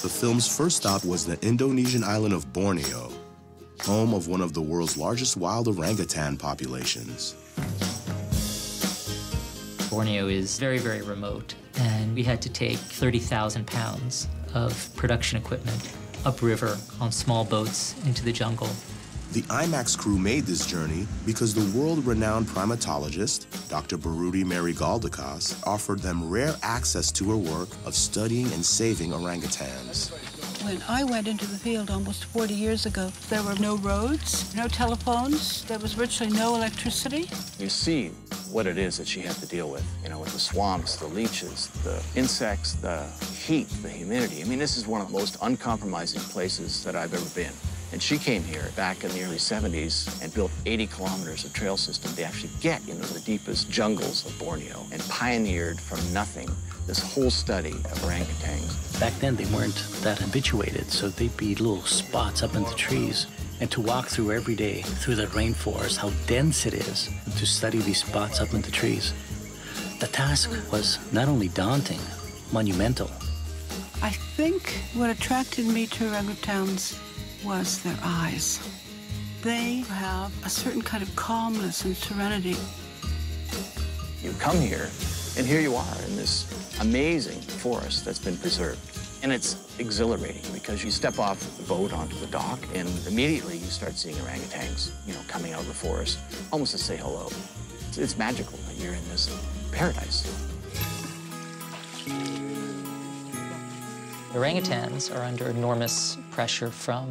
the film's first stop was the Indonesian island of Borneo, home of one of the world's largest wild orangutan populations. Borneo is very, very remote, and we had to take 30,000 pounds of production equipment upriver on small boats into the jungle. The IMAX crew made this journey because the world-renowned primatologist, Dr. Birute Mary Galdikas, offered them rare access to her work of studying and saving orangutans. When I went into the field almost 40 years ago, there were no roads, no telephones, there was virtually no electricity. You see what it is that she had to deal with, you know, with the swamps, the leeches, the insects, the heat, the humidity. I mean, this is one of the most uncompromising places that I've ever been. And she came here back in the early 70s and built 80 kilometers of trail system to actually get into the deepest jungles of Borneo and pioneered from nothing this whole study of orangutans. Back then, they weren't that habituated, so they'd be little spots up in the trees. And to walk through every day, through the rainforest, how dense it is, and to study these spots up in the trees. The task was not only daunting, monumental. I think what attracted me to orangutans was their eyes. They have a certain kind of calmness and serenity. You come here, and here you are in this amazing forest that's been preserved. And it's exhilarating because you step off the boat onto the dock, and immediately you start seeing orangutans, you know, coming out of the forest, almost to say hello. It's magical that you're in this paradise. Orangutans are under enormous pressure from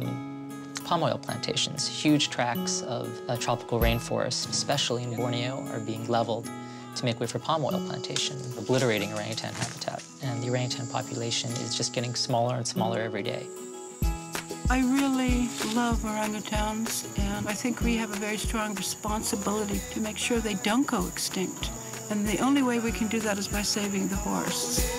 palm oil plantations. Huge tracts of tropical rainforest, especially in Borneo, are being leveled to make way for palm oil plantation, obliterating orangutan habitat. And the orangutan population is just getting smaller and smaller every day. I really love orangutans, and I think we have a very strong responsibility to make sure they don't go extinct. And the only way we can do that is by saving the forests.